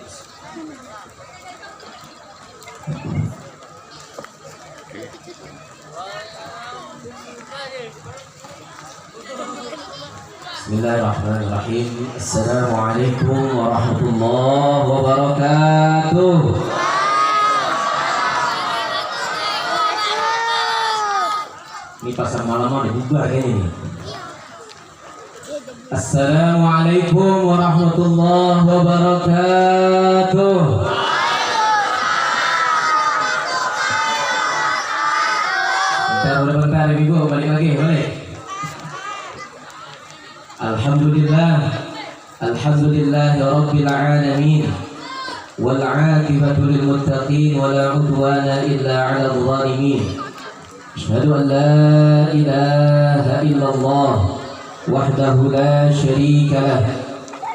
Bismillahirrahmanirrahim. Assalamualaikum warahmatullahi wabarakatuh. Ini pasar malam ada bubar ini. Assalamualaikum warahmatullahi wabarakatuh. Bentar, ibu balik lagi, balik. Alhamdulillah rabbil alamin wal 'aqibatu lil muttaqin wa la 'udwana illa 'alal zalimin. Asyhadu an la ilaha illallah wahdahu la syarika lah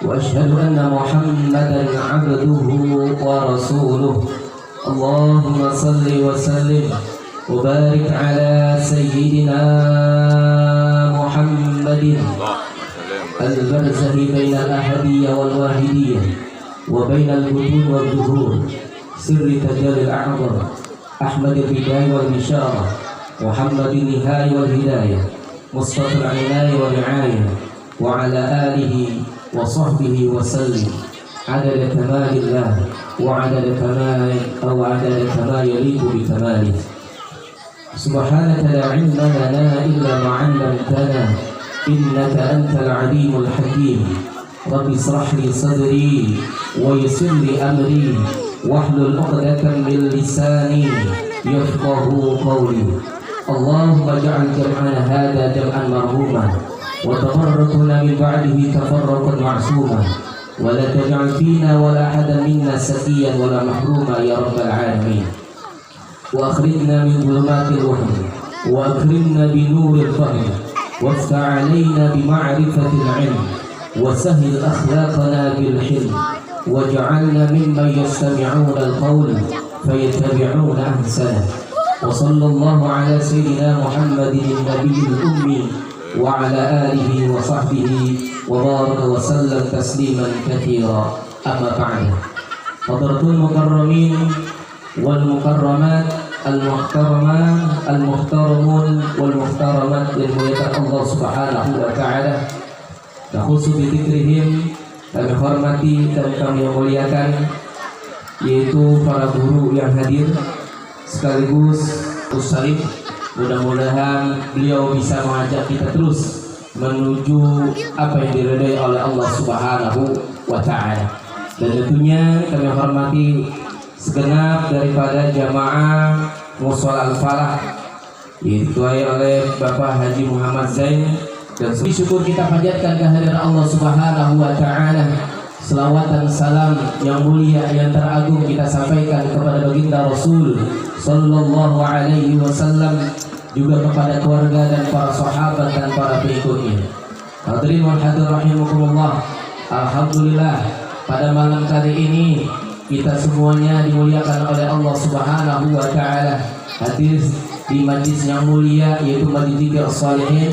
wa asyhadu anna Muhammadan 'abduhu wa rasuluh. Allahumma salli wa sallim wa barik ala sayyidina Muhammadin البرزخ بين الأحدية والواحدية وبين البطون والظهور سر تجلي الأعظم أحمد البداية والبشارة محمد النهاية والهداية مصطفى العناية والرعاية وعلى آله وصحبه وسلم عدد كمال الله وعدد كمال أو عدد كما يليق بكماله. سبحانك لا علم لنا إلا ما علمتنا إنك أنت العليم الحكيم. رب اشرح لي صدري ويسر لي أمري واحلل عقدة من لساني يفقه قولي. اللهم اجعل جمعنا هذا جمعا مرحوما وتفرقنا من بعده تفرقا معصوما ولا تجعل فينا ولا أحدا منا سقيا ولا محروما يا رب العالمين. وأخرجنا من ظلمات الوهم وأكرمنا بنور الفهم وافتح علينا بمعرفة العلم وسهل أخلاقنا بالحلم واجعلنا ممن يستمعون القول فيتبعون أحسنه. وصلى الله على سيدنا محمد النبي الأمي وعلى آله وصحبه وبارك وسلم تسليما كثيرا. أما بعد، حضرة المكرمين والمكرمات al-muhtaramun wal muhtaramat yang muliakan Allah Subhanahu wa taala. Khusus bidzikrihim, kami hormati dan kami muliakan yaitu para guru yang hadir sekaligus Ustaz. Mudah-mudahan beliau bisa mengajak kita terus menuju apa yang diridhai oleh Allah Subhanahu wa taala. Dan tentunya kami hormati segenap daripada jamaah Mushola Al-Falah diketuai oleh Bapak Haji Muhammad Zain, dan syukur kita panjatkan kehadiran Allah Subhanahu wa taala. Selawat dan salam yang mulia yang teragung kita sampaikan kepada baginda Rasul sallallahu alaihi wasallam, juga kepada keluarga dan para sahabat dan para pengikutnya. Hadirin wal hadirat rahimakumullah. Alhamdulillah, pada malam kali ini kita semuanya dimuliakan oleh Allah Subhanahu wa taala, hadir di majlis yang mulia yaitu Majlis Dzikir Shalihin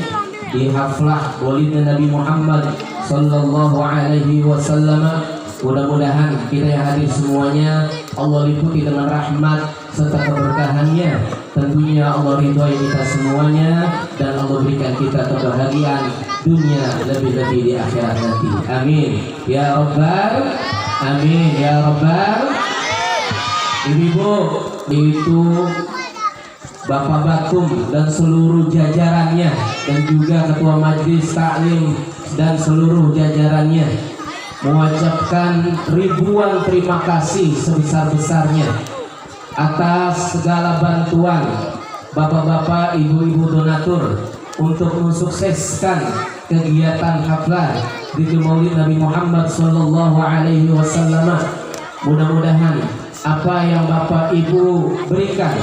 di haflah Maulid Nabi Muhammad sallallahu alaihi wasallam. Mudah-mudahan kita yang hadir semuanya Allah liputi dengan rahmat serta keberkahannya. Tentunya Allah ridhoi kita semuanya dan Allah berikan kita kebahagiaan dunia lebih-lebih di akhirat nanti. Amin ya rabbal amin ya rabbal. Ibu-ibu, itu Bapak Batum dan seluruh jajarannya, dan juga Ketua Majelis Taklim dan seluruh jajarannya mengucapkan ribuan terima kasih sebesar-besarnya atas segala bantuan Bapak-bapak, Ibu-ibu donatur untuk mensukseskan kegiatan haflah Dzikir Maulid Nabi Muhammad sallallahu alaihi wasallam. Mudah-mudahan apa yang Bapak Ibu berikan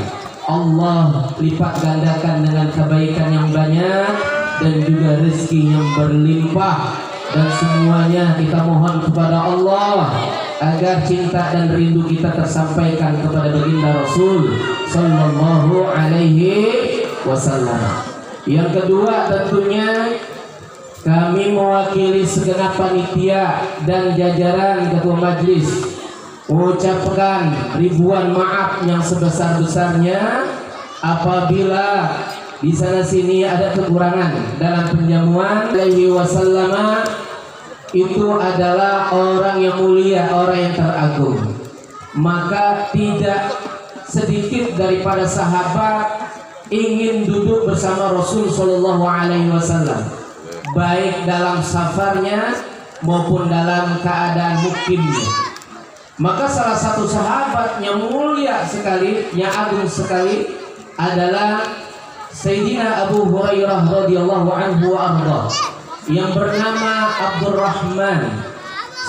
Allah lipat gandakan dengan kebaikan yang banyak dan juga rezeki yang berlimpah. Dan semuanya kita mohon kepada Allah agar cinta dan rindu kita tersampaikan kepada baginda Rasul sallallahu alaihi wasallam. Yang kedua, tentunya kami mewakili segenap panitia dan jajaran ketua majelis Ucapkan ribuan maaf yang sebesar-besarnya apabila di sana sini ada kekurangan dalam penjamuan. Alaihi wasallam itu adalah orang yang mulia, orang yang teragung. Maka tidak sedikit daripada sahabat ingin duduk bersama Rasul Shallallahu Alaihi Wasallam, baik dalam safarnya maupun dalam keadaan mukimnya. Maka salah satu sahabat yang mulia sekali, yang agung sekali adalah Sayyidina Abu Hurairah radhiyallahu anhu wa arda, yang bernama Abdurrahman.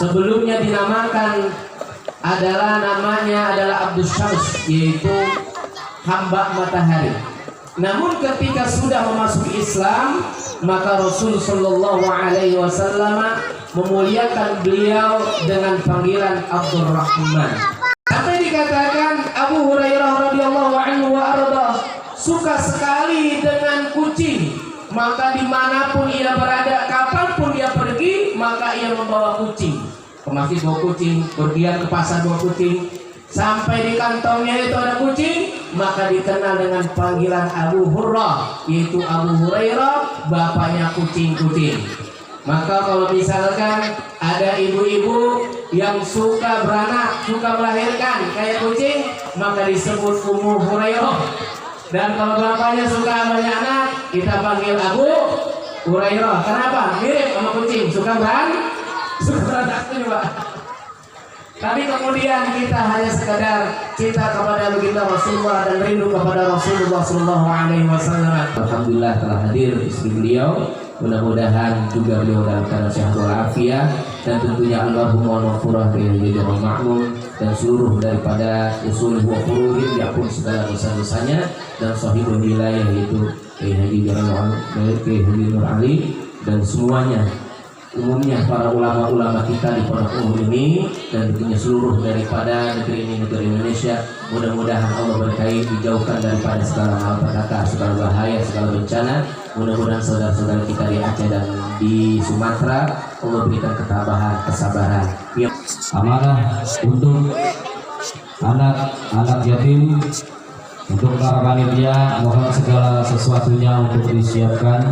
Sebelumnya dinamakan namanya adalah Abdus Syams, yaitu hamba matahari. Namun ketika sudah memasuki Islam, maka Rasul Shallallahu Alaihi Wasallam memuliakan beliau dengan panggilan Abdurrahman. Sampai dikatakan Abu Hurairah radhiyallahu anhu wa arda suka sekali dengan kucing. Maka dimanapun ia berada, kapanpun dia pergi, maka ia membawa kucing. Ke masjid bawa kucing, pergian ke pasar bawa kucing. Sampai di kantongnya itu ada kucing, maka dikenal dengan panggilan Abu Hurairah, yaitu Abu Hurairah, bapaknya kucing-kucing. Maka kalau misalkan ada ibu-ibu yang suka beranak, suka melahirkan kayak kucing, maka disebut Ummu Hurairah. Dan kalau bapaknya suka banyak anak, kita panggil Abu Hurairah. Kenapa? Mirip sama kucing, suka beranak juga. Tapi kemudian kita hanya sekadar cinta kepada baginda Rasulullah dan rindu kepada Rasulullah Sallallahu Alaihi Wasallam. Alhamdulillah telah hadir istri beliau. Mudah-mudahan juga beliau dalam keadaan sehat walafiat, dan tentunya Allahumma maghfirah li ma'mum dan seluruh daripada usul wa furu'in diampun segala dosa-dosanya, dan sahibul wilayah yaitu Haji Nur Ali dan semuanya, umumnya para ulama-ulama kita di pondok umum ini, dan tentunya seluruh daripada negeri ini, negeri Indonesia. Mudah-mudahan Allah berkahi, dijauhkan daripada segala malapetaka, segala bahaya, segala bencana. Mudah-mudahan saudara-saudara kita di Aceh dan di Sumatera Allah berikan ketabahan, kesabaran. Amanah untuk anak-anak yatim, untuk para panitia, mohon segala sesuatunya untuk disiapkan.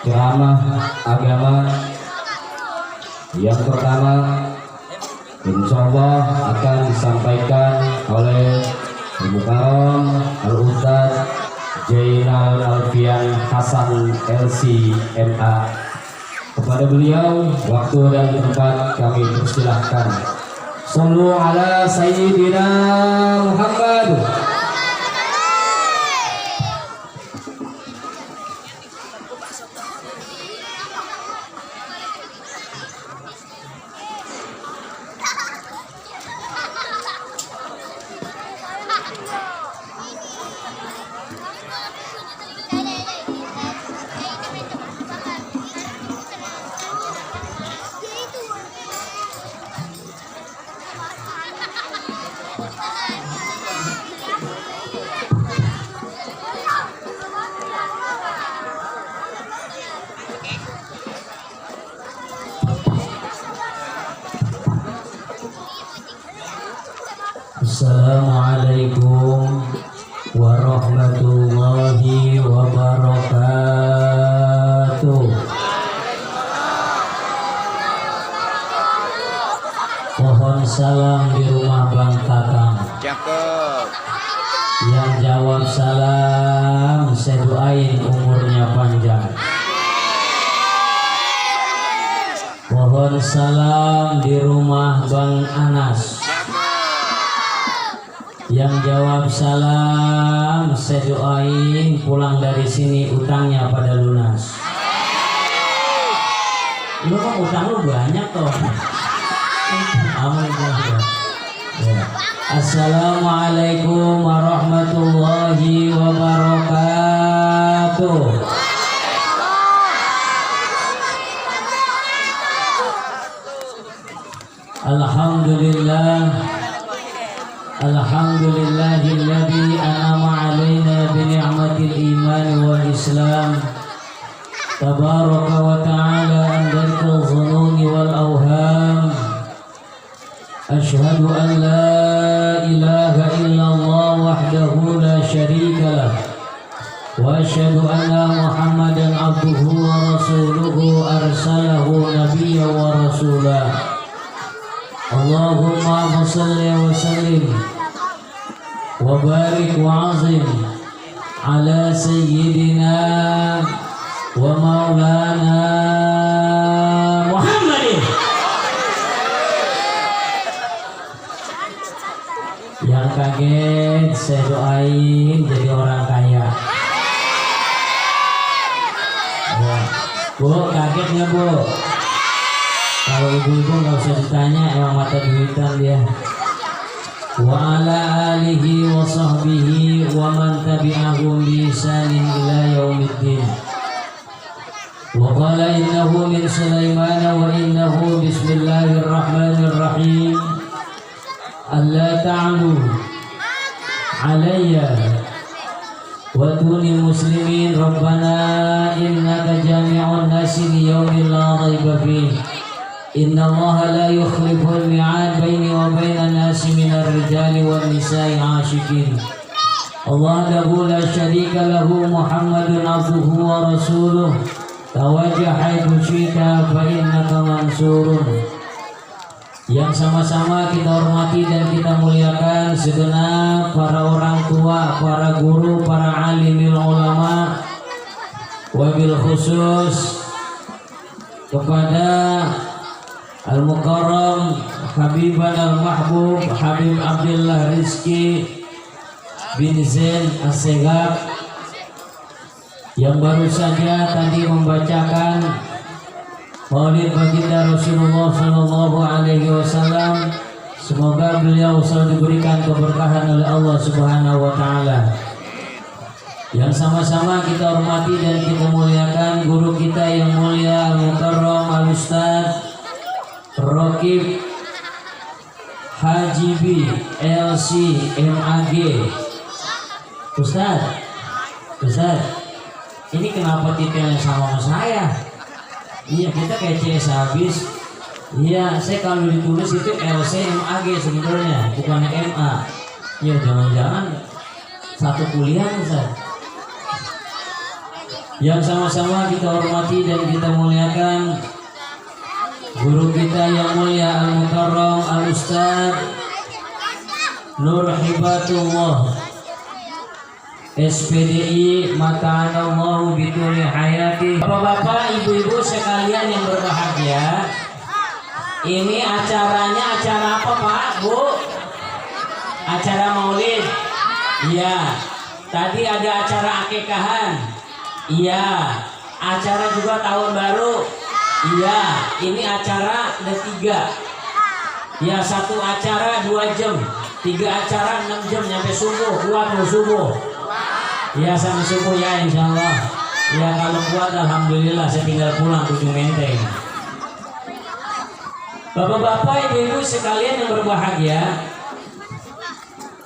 Ceramah agama yang pertama insya Allah akan disampaikan oleh Ibu Karom Al-Ustaz Jainal Alfian Hasan LC MA. Kepada beliau waktu dan tempat kami persilahkan. Sallu ala Sayyidina Muhammad. Assalamualaikum warahmatullahi wabarakatuh. Mohon salam di rumah Bang Kakang. Cakep. Yang jawab salam saya doain umurnya panjang. Mohon salam di rumah Bang Anas. Yang jawab salam saya doain pulang dari sini utangnya pada lunas. Lu kok utang lu banyak toh. Amin ya. Assalamualaikum warahmatullahi wabarakatuh. Alhamdulillah. Alhamdulillahilladzi an'ama 'alaina bi ni'matil iman wal islam. Tabaraka wa ta'ala an darkal dhununi wal awham. Ashhadu an la ilaha illallah wahdahu la syarika lah. Wa ashhadu anna Muhammadan abduhu wa rasuluhu arsalahu nabiyyan wa rasulah. Allahumma shalli wa sallim wa barik wa azim ala sayyidina wa maulana Muhammadin. Yang kaget saya doain jadi orang kaya. Ya. Bu, kaget nggak bu? Kalau ibu-ibu nggak usah ditanya, emang mata duitan dia. Wa ala alihi wa sahbihi wa man tabi'ahum bi ihsanin ila yaumiddin. Wa qala innahu min Sulaiman wa innahu bismillahirrahmanirrahim. Alla ta'alu alayya wa tuni muslimin rabbana innaka jami'un nasi li yaumin la raiba fihi. Inna Allah la yukhliful mi'ad baini wa baina nasi minar rijali wan nisa'i ashikin. Allah lahu la syarika lahu Muhammadun abduhu wa rasuluh. Tawajjah haitsu syi'ta fa innaka mansurun. Yang sama-sama kita hormati dan kita muliakan segenap para orang tua, para guru, para alimil ulama, wabil khusus kepada Al-Mukarram Habiban Al-Mahbub Habib Abdullah Rizki bin Zain As-Segaf yang baru saja tadi membacakan Maulid baginda Rasulullah Sallallahu Alaihi Wasallam. Semoga beliau selalu diberikan keberkahan oleh Allah Subhanahu Wa Taala. Yang sama-sama kita hormati dan kita muliakan guru kita yang mulia Al-Mukarram Al-Ustaz Rokib Haji B LC MAG. Ustaz, ini kenapa titelnya sama saya? Iya, kita kayak CS habis. Iya, saya kalau ditulis itu LC MAG sebenarnya, bukan MA. Ya jangan-jangan satu kuliah Ustaz. Yang sama-sama kita hormati dan kita muliakan guru kita yang mulia Al-Mukarram Al-Ustaz Nur Hibatullah SPDI Mata'anallahu bituli hayati. Bapak-bapak, ibu-ibu sekalian yang berbahagia, ini acaranya acara apa Pak, Bu? Acara maulid. Iya. Tadi ada acara akikahan. Iya. Acara juga tahun baru. Iya. Ini acara ada 3. Ya, 1 acara 2 jam, 3 acara 6 jam sampai subuh. Kuat subuh. Ya sampai subuh ya insyaallah. Ya kalau kuat alhamdulillah, saya tinggal pulang Ujung Menteng. Bapak-bapak, ibu-ibu sekalian yang berbahagia,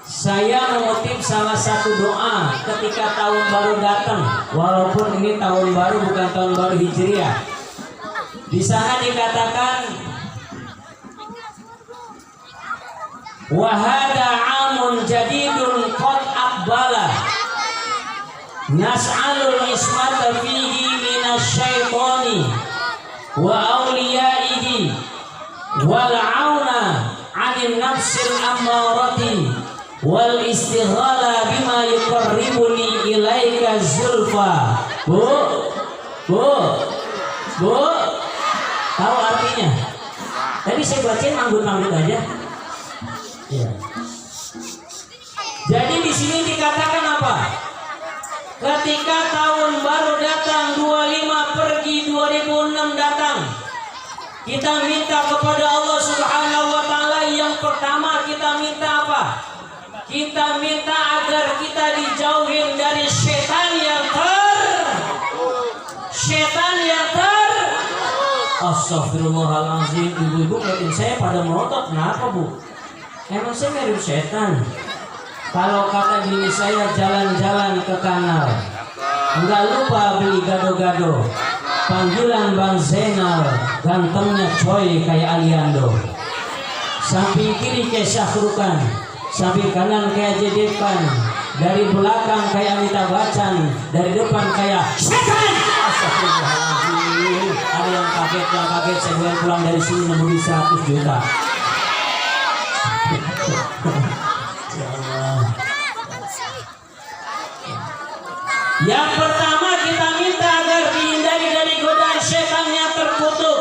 saya mengutip salah satu doa ketika tahun baru datang. Walaupun ini tahun baru bukan tahun baru Hijriah. Di sana dikatakan wa hada amun jadidun qad aqbala nas'alul ismata fihi minasyaitani wa awliyaihi wal auna 'anil nafsil ammarati wal istighala bima yuqarribuni ilaika zulfa. Bu, tahu artinya? Tadi saya bacain manggut-manggut aja. Ya. Jadi di sini dikatakan apa? Ketika tahun baru datang, 25 pergi, 2006 datang, kita minta kepada Allah Subhanahu wa Ta'ala. Yang pertama kita minta apa? Kita minta agar kita dijauhin dari setan yang Astagfirullahaladzim. Ibu-ibu ngeliatin saya pada melotot. Kenapa, Bu? Emang saya mirip setan? Kalau kata gini, saya jalan-jalan ke kanal, enggak lupa beli gado-gado, panggilan Bang Zainal, gantengnya coy kayak Aliando. Samping kiri kayak Syahrukan, samping kanan kayak Jedepan, dari belakang kayak Amitabh Bachchan, dari depan kayak setan. Astagfirullahaladzim. Ada yang kaget, saya doain pulang dari sini nemu 100 juta. Ya Allah. Yang pertama kita minta agar dihindari dari godaan setan yang terkutuk.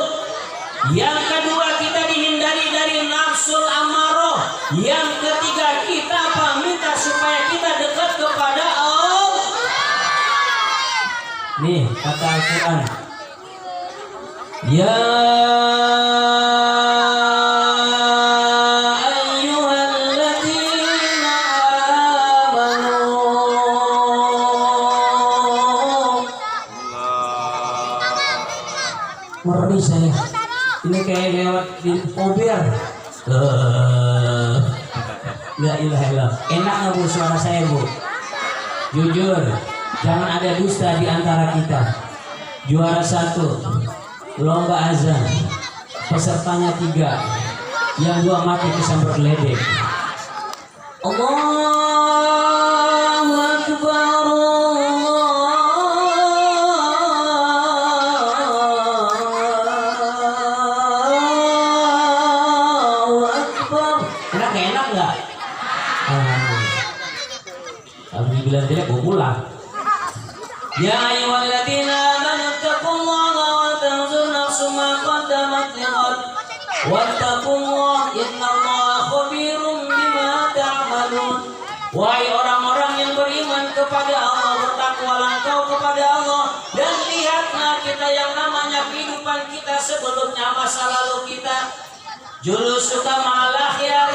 Yang kedua kita dihindari dari nafsul amarah. Yang ketiga kita minta supaya kita dekat kepada Allah. Nih kata Al-Quran, ya ayyuhalladzina amanu. Merdi saya. Ini kayak lewat di mobil. La ilaha illallah. Enak nggak Bu suara saya, Bu? Jujur, jangan ada dusta di antara kita. Juara 1 lomba azan, pesertanya 3, yang 2 mati kesambar geledek. Allahu Akbar, Allahu Akbar. Enak nggak? Kalau dibilang jelek, gue pulang. Ya ayyuhalladzina amanu taqullaha wa tanzur nafsum ma qaddamat lighad wattaqullaha innallaha khabirum bima ta'malun. Wahai orang-orang yang beriman kepada Allah, bertakwalah engkau kepada Allah, dan lihatlah kita yang namanya kehidupan kita sebelumnya, masa lalu kita. Julusuka ma'al akhyar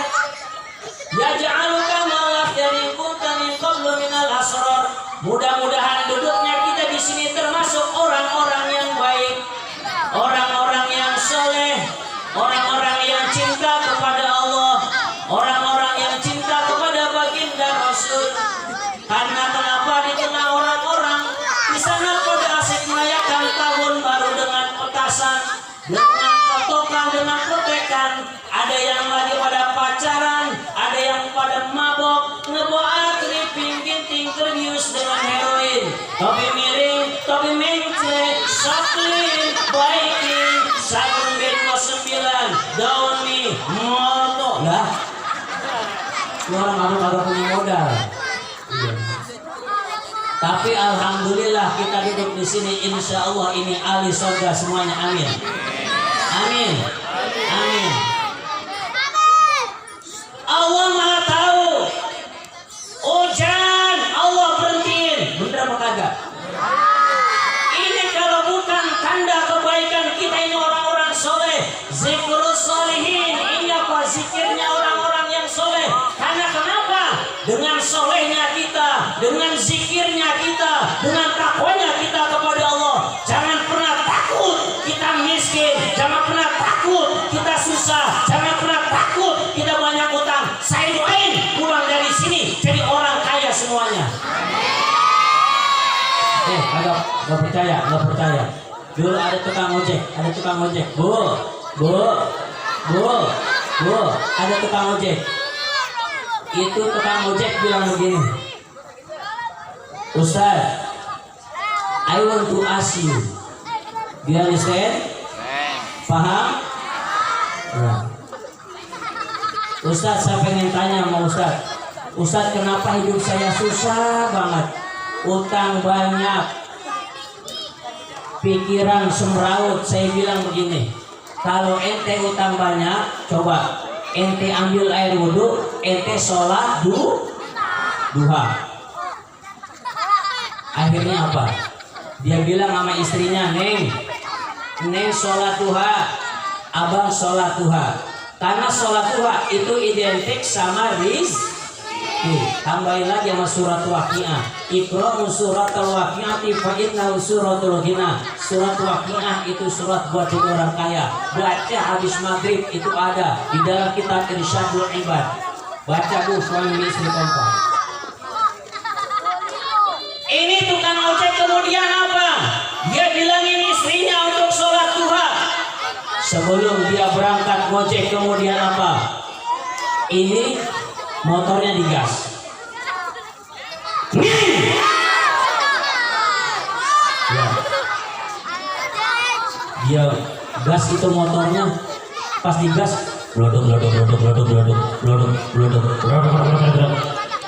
yaj'aluka ma'al akhyari kunta min qablu minal asrar. Mudah-mudahan duduknya kita di sini termasuk orang-orang yang baik, orang-orang yang soleh, orang-orang yang cinta kepada Allah, orang-orang yang cinta kepada baginda Rasul. Karena kenapa di tengah orang-orang di sana pada asik merayakan tahun baru dengan petasan, dengan potokan, dengan protekan. Ada yang lagi pada pacaran, ada yang pada mabok, ngeboat, tripping, ginting, terbius dengan heroin, topi miring, topi mencre, saklin, biking, sabun Benko 9, Downy, moto. Lah, orang agak punya modal. Tapi alhamdulillah kita duduk di sini, insya Allah ini ahli surga semuanya. Amin. Amin. Amin. Allah Maha tahu. Hujan Allah berhentiin. Bener apa kagak? Ini kalau bukan tanda kebaikan kita, ini orang-orang soleh. Zikrus solihin. Ini apa? Zikirnya orang-orang yang soleh. Karena kenapa? Dengan solehnya kita, dengan zikirnya kita, dengan takwanya kita kepada Allah. Jangan pernah takut kita miskin. Jangan pernah takut kita susah. Jangan pernah takut kita banyak utang. Saya doain pulang dari sini jadi orang kaya semuanya. Nggak percaya. Dulu ada tukang ojek, Bu, ada tukang ojek. itu tukang ojek bilang begini, Ustaz, I want to ask you, do you understand? Paham? Nah. Ustaz, saya pengen tanya sama Ustaz, Ustaz, kenapa hidup saya susah banget, utang banyak, pikiran semraut. Saya bilang begini, kalau ente utang banyak, coba ente ambil air wudhu, ente sholat duha. Akhirnya apa? Dia bilang sama istrinya, Neng sholat duha, abang sholat duha. Karena sholat duha itu identik sama tambahin lagi sama surat waqiah. Iqra'u suratul waqi'ati fa innahu suratul ghina. Surat waqiah itu surat buat orang kaya. Baca habis maghrib itu ada di dalam kitab Irsyadul Ibad. Baca bu, suami istri kompak. Ini tukang ojek kemudian apa? Dia bilangin istrinya untuk sholat duha. Sebelum dia berangkat ngojek kemudian apa? Ini motornya digas. Ya. Dia gas itu motornya, pas digas blodok.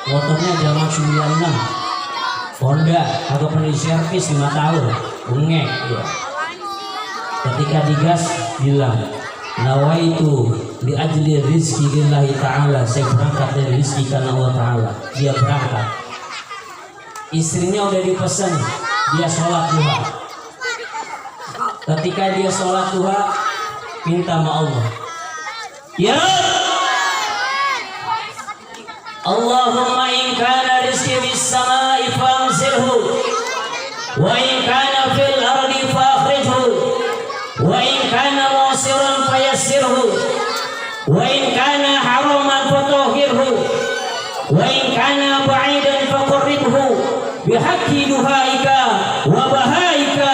Motornya zaman 96 Honda, agak pernah diservis 5 tahun, bengek. Ketika digas bilang, nawaitu li ajli rizki lillahi ta'ala, saya berangkat dari rizki karena Allah Ta'ala. Dia berangkat, istrinya udah dipesan, dia sholat duha. Ketika dia sholat duha, minta sama Allah, ya Allahumma in kana rizki bis samai famzirhu, wa in kana fil ardi fakhrijhu, wa in kana musiran fayassirhu, wa in kana haraman fatahhirhu, wa in kana ba'idan faqarribhu bihaqqi duhaika wa bahaika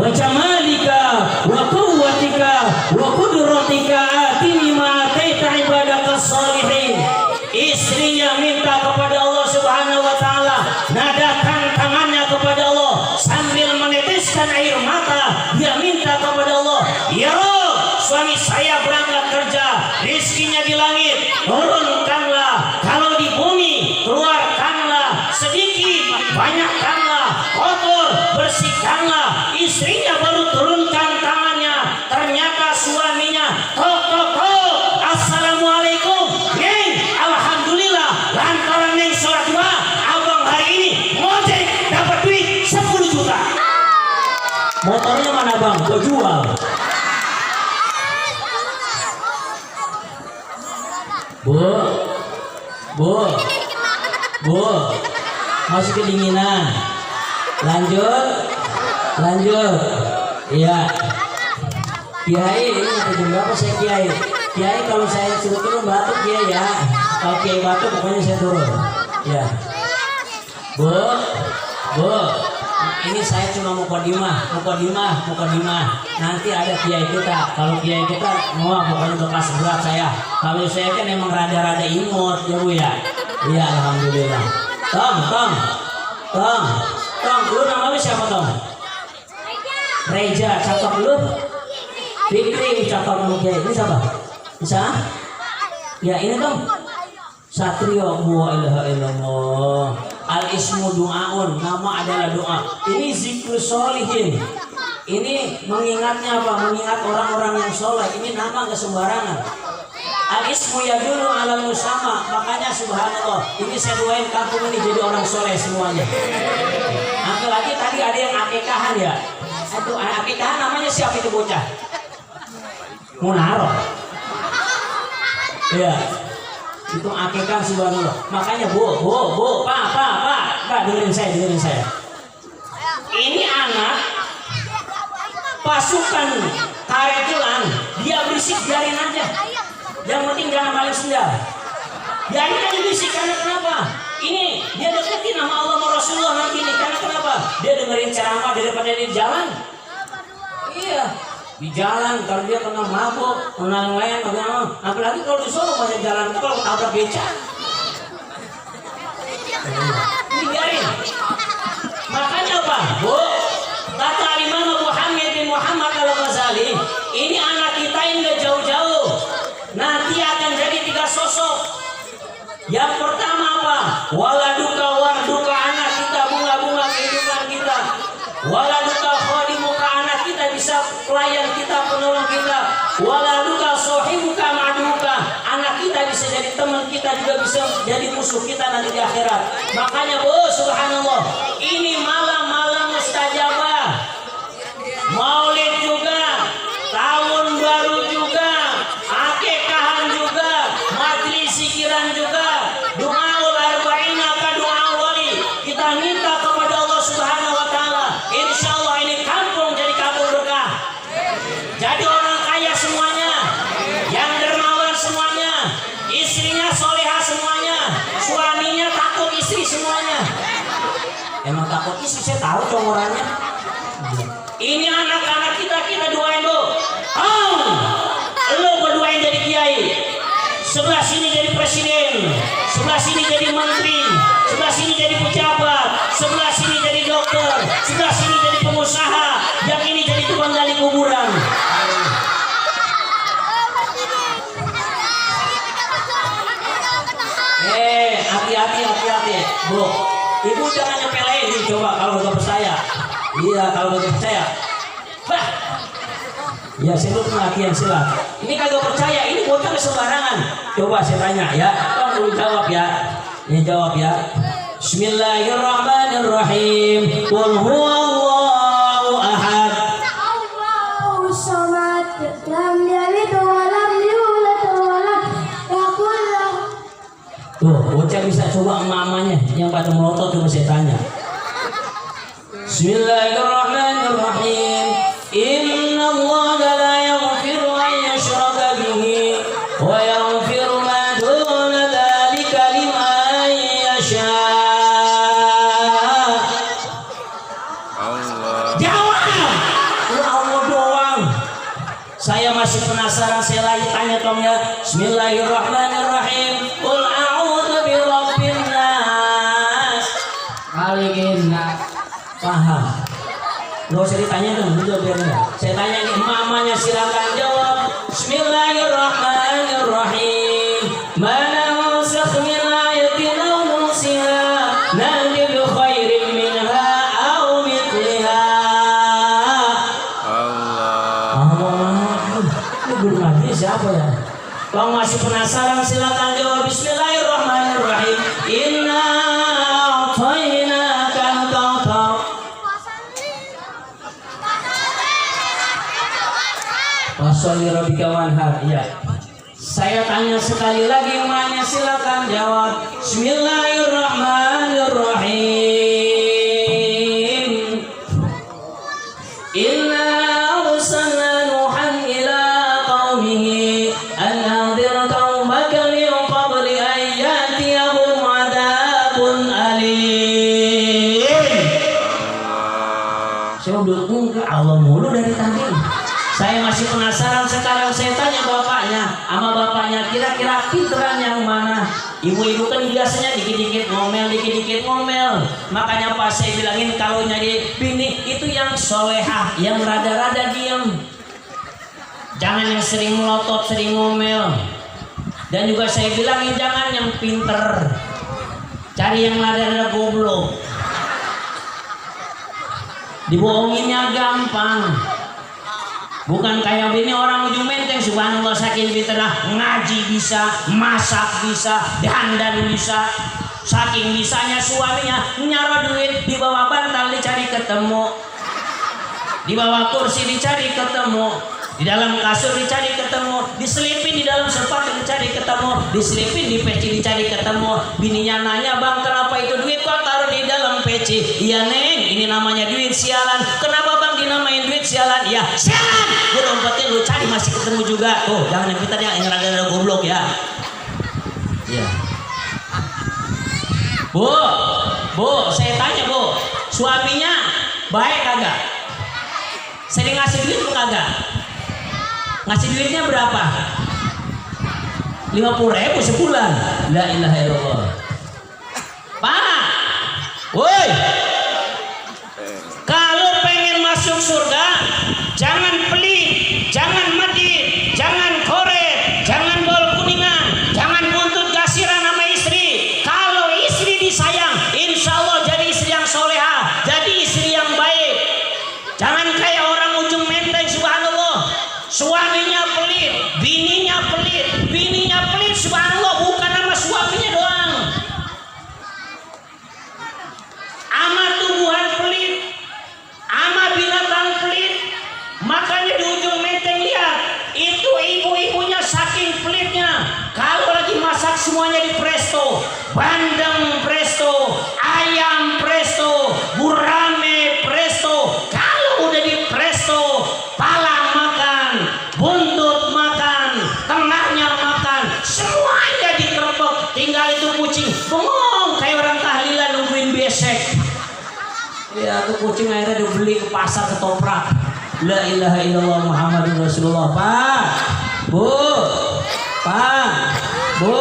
wa jamalika wa quwwatika wa qudratika atini ma ataita ibadaka salihin. Istrinya minta kepada Allah Subhanahu wa taala, nadakan tangannya kepada Allah sambil meneteskan air mata. Dia minta kepada Allah, ya Rabb, suami saya berangkat kerja, rizkinya di langit, turunkanlah. Kalau di bumi, keluarkanlah. Sedikit, banyakkanlah. Kotor, bersihkanlah. Istrinya baru turunkan tangannya, ternyata suaminya tok. Assalamualaikum, Neng. Alhamdulillah, lantaran Neng sholat duha, abang hari ini ngojek dapat duit 10 juta. Motornya mana bang? Gua jual. Bu, masih kedinginan. Lanjut. Iya. Kiai, ini jam berapa saya Kiai? Kiai kalau saya suruh turun batuk Kiai ya. Kalau Kiai batuk pokoknya saya turun. Ya. Bu, ini saya cuma mukadimah. Nanti ada Kiai kita. Kalau Kiai kita mau pokoknya bekas berat saya. Kalau saya kan emang rada-rada imut ya Bu ya. Iya, alhamdulillah. Tong. Lu nama lu siapa Tong? Reja, cakep lu. Fikri, cakep lu Kiai. Ini siapa? Bisa? Ya ini dong. Satrio, wa ilaha illallah. Al ismu du'aun, nama adalah doa. Ini zikru sholihin. Ini mengingatnya apa? Mengingat orang-orang yang soleh. Ini nama nggak sembarangan. Al ismu yadullu ala musama. Makanya subhanallah, ini saya doain kampung ini jadi orang soleh semuanya. Apalagi tadi ada yang akikahan ya. Itu akikahan namanya siapa itu bocah? Munaro. Ya, itu akikah subhanallah. Makanya bu, pak, dengerin saya. Ini anak pasukan karetulan, dia berisik biarin aja. Yang penting jangan balik sendal. Biarin aja berisik karena kenapa? Ini dia deketin sama Allah sama Rasulullah nanti nih. Karena kenapa? Dia dengerin ceramah daripada di jalan. Iya. Di jalan kalau dia kena mabuk, kena lain, apalagi kalau di Solo banyak jalan kalau tabrak beca. jadi teman kita juga bisa jadi musuh kita nanti di akhirat. Makanya subhanallah, ini malam-malam mustajabah, maulid juga, tahun baru juga, akekahan juga, majelis zikiran juga, doaul arba'in atau doa wali. Kita minta kepada Allah Subhanahu wa taala, insyaallah ini kampung jadi kampung berkah. Jadi orang kaya semuanya, yang dermawan semuanya, istrinya soleha semuanya, suaminya takut istri semuanya. Emang takut istri, saya tahu conggorannya. Ini anak-anak kita doain Bu. Lo berdoain jadi kiai, sebelah sini jadi presiden, sebelah sini jadi menteri, sebelah sini jadi pejabat, sebelah sini jadi dokter, sebelah sini jadi pengusaha, yang ini jadi tukang gali kuburan. Hati-hati Bu, ibu jangan nyepelein nih, coba kalau nggak percaya. Iya, kalau nggak percaya, bah, ya saya tuh latihan silat. Ini kagak percaya, ini bocah sembarangan. Coba saya tanya ya, bang dulu jawab ya. Ini jawab ya. Bismillahirrahmanirrahim. Qul huwallahu ahad. Allahu samad. Lam yalid wa lam yulad wa lam yakul lahu. Tuh, bocah bisa coba mamanya yang pada melotot, coba saya tanya. Bismillahirrahmanirrahim. Inna Allah la yaghfiru an yushraka bihi wa yaghfiru ma duna dzalika liman yasha. Jawab. Allah doang. Saya masih penasaran, saya lagi tanya tolong ya. Bismillahirrahmanirrahim. Qul a'udzu birabbin nas. Malikin nas. Paham? Gak usah ditanya dong, jawab biar enggak. Saya tanya nih, mamanya silakan jawab. Bismillahirrahmanirrahim. Mana nansakh min ayatin aw nunsiha na'ti bi khairin minha aw mithliha. Allah. Ini belum lagi siapa ya? Kalau masih penasaran silakan jawab. Bismillahirrahmanirrahim. Inna a'tainaka al-kautsar. Washolli rabbika wanhar. Ya. Saya tanya sekali lagi, emaknya silakan jawab. Bismillahirrahmanirrahim. Inna arsalna Nuhan ila qaumihi an anzir qaumaka min qabli an ya'tiyahum 'adzabun alim. Saya udah ke Allah mulu dari tadi. Saya masih penasaran, sekarang saya tanya bapaknya, sama bapaknya kira-kira pinteran yang mana? Ibu-ibu kan biasanya dikit-dikit ngomel. Makanya pas saya bilangin kalau nyari bini itu yang solehah, yang rada-rada diem. Jangan yang sering melotot, sering ngomel. Dan juga saya bilangin jangan yang pinter. Cari yang rada-rada goblok. Dibohonginnya gampang. Bukan kayak bini orang ujung menteng, subhanallah saking pinternya, ngaji bisa, masak bisa, dandan bisa. Saking bisanya suaminya nyara duit di bawah bantal dicari ketemu, di bawah kursi dicari ketemu, di dalam kasur dicari ketemu, diselipin di dalam sepatu dicari ketemu, diselipin di peci dicari ketemu. Bininya nanya, bang kenapa itu duit kok taruh di dalam peci? Iya neng, ini namanya duit sialan. Kenapa bang dinamain duit sialan? Ya sialan, gue dompetin lu cari masih ketemu juga. Oh jangan yang pintar ya, yang rada-rada goblok ya. Iya. Bu, saya tanya Bu, suaminya baik kagak? Sering ngasih duit lu kagak? Ngasih duitnya berapa? 50.000 sebulan. La ilaha illallah. Pak, woi, kalau pengen masuk surga, jangan pelit, jangan medit, jangan koret, jangan bol kuningan, jangan buntut gasiran sama istri. Kalau istri disayang, insya Allah jadi istri yang soleha, jadi istri yang baik. Jangan kayak orang ujung menteng, subhanallah. Suaminya pelit, bininya pelit, subhanallah bukan satu kucing akhirnya dibeli ke pasar ketoprak. La ilaha illallah Muhammadur Rasulullah. Pak, Bu, Pak, Bu.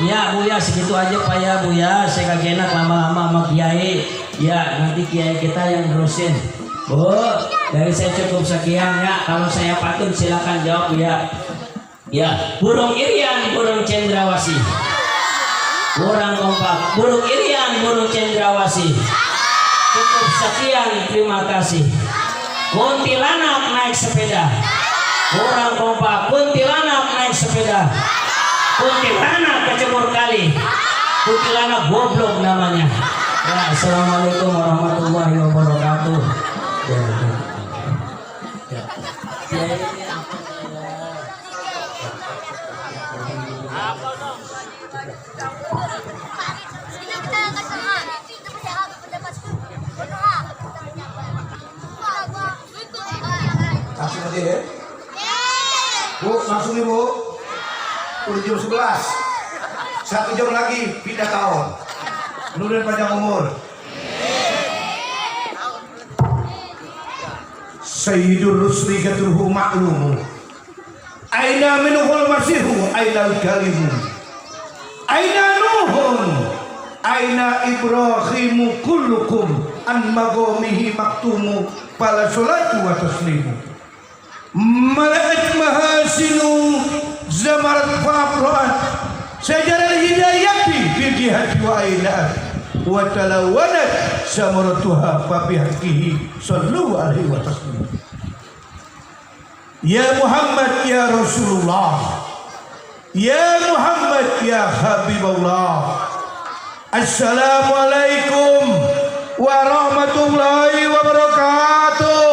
Ya Bu ya segitu aja Pak ya Bu ya. Saya kagak enak lama-lama sama Kiai. Ya nanti Kiai kita yang nerusin. Bu, dari saya cukup sekian ya. Kalau saya patut silakan jawab ya. Ya, burung irian, burung cendrawasih. Kurang kompak, burung irian, burung cendrawasih. Cukup sekian, terima kasih. Kuntilanak naik sepeda. Kurang kompak, kuntilanak naik sepeda. Kuntilanak kecebur kali. Kuntilanak goblok namanya. Ya, assalamualaikum warahmatullahi wabarakatuh. Langsung aja ya. Bu, langsung nih Bu. Udah jam 11. 1 jam lagi pindah tahun. Mudah-mudahan panjang umur. Sayyidul rusli katuhu ma'lumu. Aina minuhul masihu, aina al-kalimu. Aina nuhun, aina ibrahimu kullukum. An magomihi maktumu. Pala sholatu wa taslimu. Mala'at mahasinu zamarat fa'afra'at. Sajarah hidayati fil jihati wa ainat. Wa talawanat samaratuha fabihakihi sallu alaihi wa taslim. Ya Muhammad ya Rasulullah, ya Muhammad ya Habibullah. Assalamualaikum warahmatullahi wabarakatuh.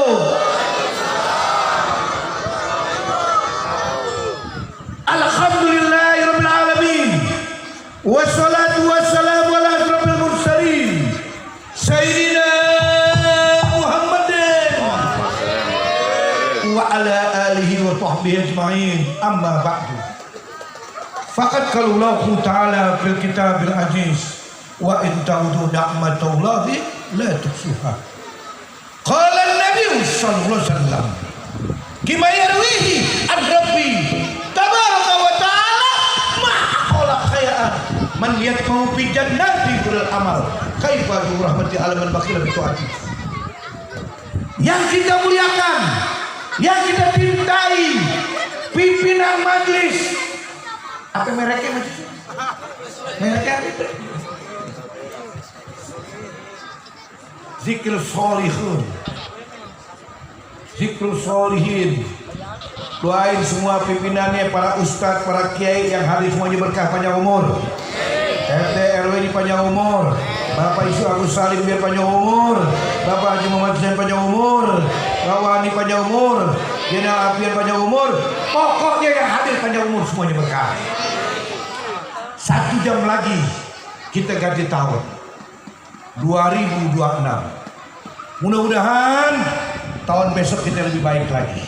Alhamdulillahirabbil alamin. Wassalatu wassalamu ala asyrafil mursalin sayyidina Muhammadin wa ala alihi wa sahbihi ajma'in. Amma ba'du. Faqad qalallahu ta'ala fil kitabil aziz wa in ta'udu ni'matallahi la tuhsuha. Qala an-nabiy sallallahu alaihi wasallam kima yarwihi ar-rabbi tabaraka wa ta'ala ma'aqala khaya'an man yatmau fi jannati bil amal kaifa bi rahmati alaman bakhil bi taati. Yang kita muliakan, yang kita cintai, pimpinan majelis. Apa mereknya majelis? Mereknya apa? Zikr Solihun, Zikr Solihin. Doain semua pimpinannya, para ustadz, para kiai yang hadir semuanya berkah panjang umur. RT RW ini panjang umur. Bapak Isu Agus Salim biar panjang umur. Bapak Haji Muhammad Hussein panjang umur. Rawani panjang umur. Jenderal Apian panjang umur. Pokoknya yang hadir panjang umur semuanya berkah. 1 jam lagi kita ganti tahun 2026. Mudah-mudahan tahun besok kita lebih baik lagi.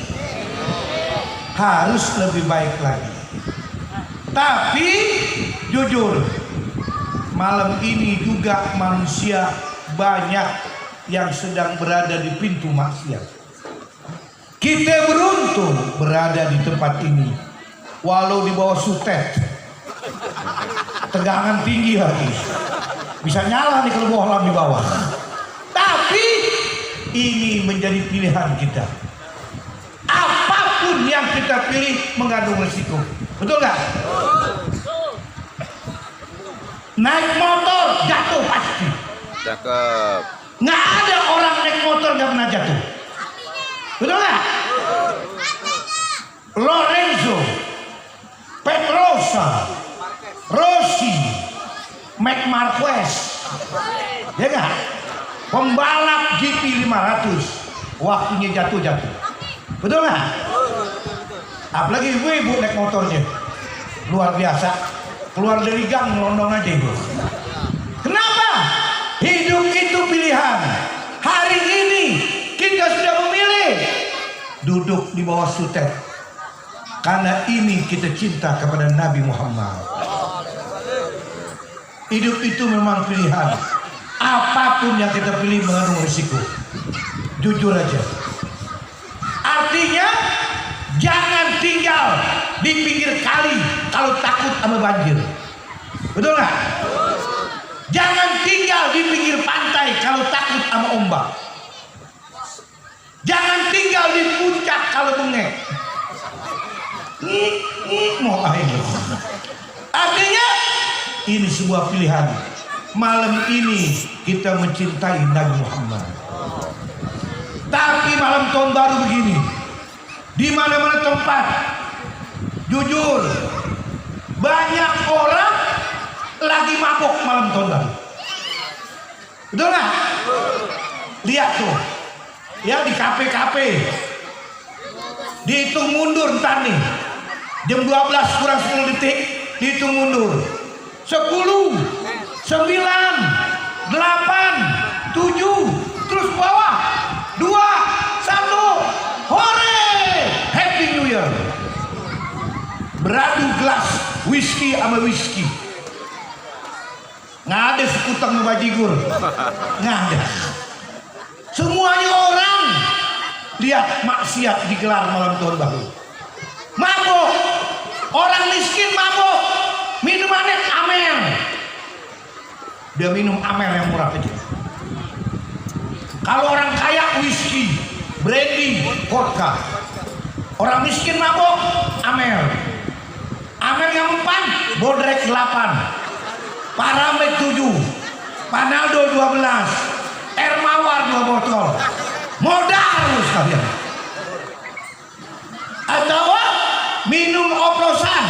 Harus lebih baik lagi. Tapi jujur, malam ini juga manusia banyak yang sedang berada di pintu maksiat. Kita beruntung berada di tempat ini, walau di bawah sutet, tegangan tinggi lagi, bisa nyala nih kalau bohlam di bawah. Tapi ini menjadi pilihan kita. Apapun yang kita pilih mengandung resiko, betul nggak? Naik motor jatuh pasti. Cakep. Nggak ada orang naik motor nggak pernah jatuh, betul nggak? Lorenzo, Pedrosa, Rossi, Marc Marquez, ya nggak? Pembalap GP 500 waktunya jatuh, betul nggak? Apalagi ibu naik motornya luar biasa, keluar dari gang melondong aja ibu. Kenapa? Hidup itu pilihan. Hari ini kita sudah memilih duduk di bawah sutet karena ini kita cinta kepada Nabi Muhammad. Hidup itu memang pilihan. apapun yang kita pilih mengandung risiko. Jujur aja. Artinya jangan tinggal di pinggir kali kalau takut sama banjir. Betul nggak? Jangan tinggal di pinggir pantai kalau takut sama ombak. Jangan tinggal di puncak kalau bengek. Mau air. Artinya ini sebuah pilihan. Malam ini kita mencintai Nabi Muhammad. Tapi malam tahun baru begini, di mana-mana tempat, jujur, banyak orang lagi mabok malam tahun baru. Betul nggak? Lihat tuh, ya di kafe-kafe, dihitung mundur ntar nih, jam 12 kurang 10 detik, dihitung mundur, 10, 9, 8, 7, terus bawah, 2, 1, hore, Happy New Year. Beradu gelas whisky sama whisky. Nggak ada sekutang bajigur, nggak ada. Semuanya orang lihat maksiat digelar malam tahun baru. Mabok, orang miskin mabok, minumannya Amel. Dia minum Amel yang murah aja. Kalau orang kaya whisky, brandy, vodka. Orang miskin mabok, Amel. Amel yang mempan, Bodrek 8, Paramed 7, Panaldo 12, Air Mawar 2 botol. Modal sekalian. Atau minum oplosan.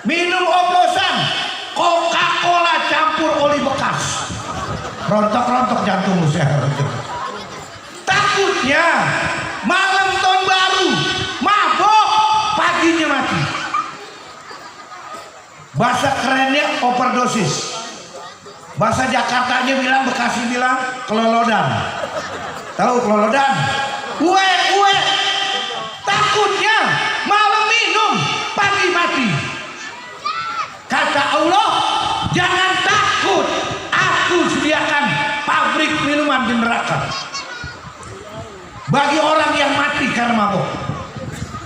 Minum oplosan Coca-Cola campur oli bekas. Rontok-rontok jantung saya. Takutnya malam tahun baru mabok, paginya mati. Bahasa kerennya overdosis. Bahasa Jakartanya bilang, Bekasi bilang kelolodan. Tahu kelolodan? Uwe. Takutnya malam minum, pagi mati. Kata Allah, jangan takut. Aku sediakan pabrik minuman di neraka bagi orang yang mati karena mabuk.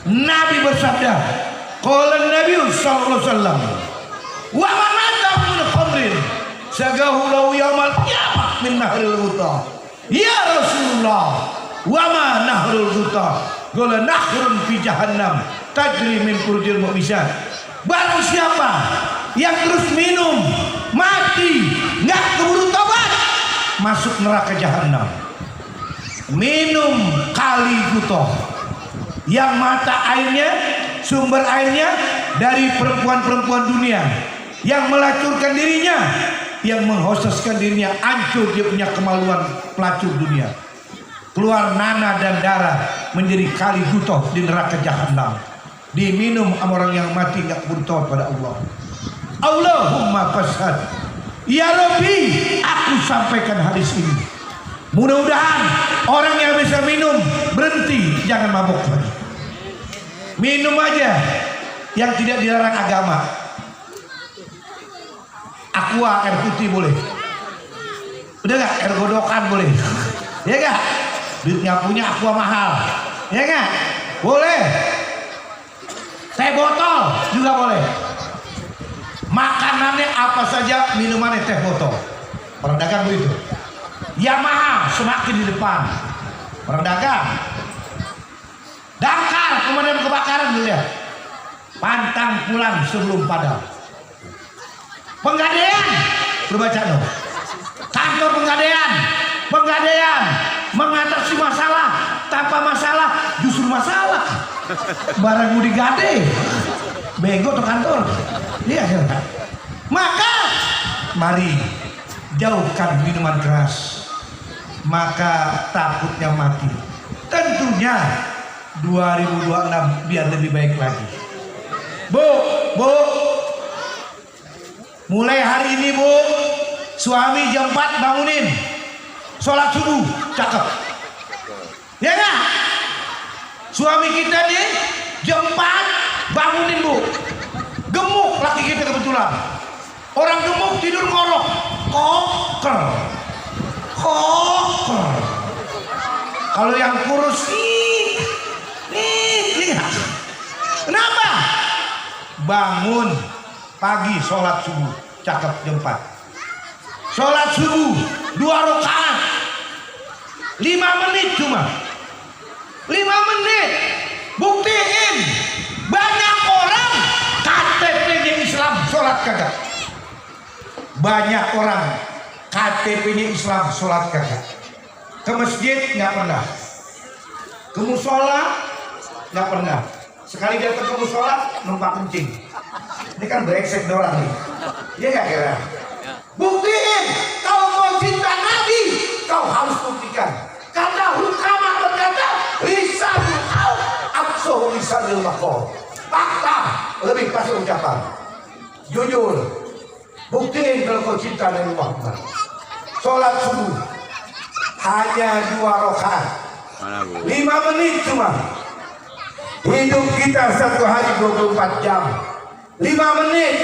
Nabi bersabda, qala Nabi sallallahu alaihi wasallam, wa man mata min khamrin sagahu lahu yaumal qiyamah min nahril ghuta. Ya Rasulullah, wa ma nahrul ghuta? Qala nahrun fi jahannam tajri min furujil mu'minat. Barang siapa yang terus minum mati nggak keburu tobat, masuk neraka jahanam. Minum kali gutoh yang mata airnya, sumber airnya dari perempuan-perempuan dunia yang melacurkan dirinya, yang menghosteskan dirinya, hancur dia punya kemaluan pelacur dunia. Keluar nanah dan darah menjadi kali gutoh di neraka jahanam. Diminum sama orang yang mati nggak bertobat pada Allah. Allahumma fashhad. Ya Rabbi, aku sampaikan hadis ini. Mudah-mudahan orang yang bisa minum berhenti, jangan mabuk lagi. Minum aja yang tidak dilarang agama. Aqua, air putih boleh. Udah gak? Air godokan boleh. Ya gak? Duitnya punya aqua mahal. Ya gak? Boleh. Teh botol juga boleh. Makanannya apa saja, minumannya teh botol. Orang dagang begitu. Yamaha semakin di depan. Orang dagang. Dangkal pemadam kebakaran dulu ya. Pantang pulang sebelum padam. Penggadean, lu baca dong. Kantor penggadean mengatasi masalah tanpa masalah justru masalah. Barang mau digade, bego tuh kantor. Iya kan? Maka mari jauhkan minuman keras, maka takutnya mati. Tentunya 2026 biar lebih baik lagi. Bu, mulai hari ini Bu, suami jam 4 bangunin, sholat subuh, cakep. Ya nggak? Suami kita nih jam 4 bangunin Bu. Gemuk laki kita kebetulan. Orang gemuk tidur ngorok. koker. Koker. Kalau yang kurus nih, lihat. Kenapa? Bangun pagi sholat subuh, cakep jam 4. Sholat subuh 2 rakaat, 5 menit cuma. 5 menit. Buktiin. Banyak orang KTP-nya Islam sholat kagak. Banyak orang KTP-nya Islam sholat kagak. Ke masjid nggak pernah. Ke musola nggak pernah. Sekali dia ke musola numpang kencing. Ini kan brengsek orang nih. Dia nggak kira. Buktiin. Kalau mau cinta Nabi, kau harus buktikan. Kata hukama berkata, lisanul qaul aqsahu lisanil maqal. Fakta lebih pas ucapan. Jujur. Buktiin kalau kau cinta Nabi Muhammad. Sholat subuh hanya 2 rakaat, 5 menit cuma. Hidup kita 1 hari 24 jam. 5 menit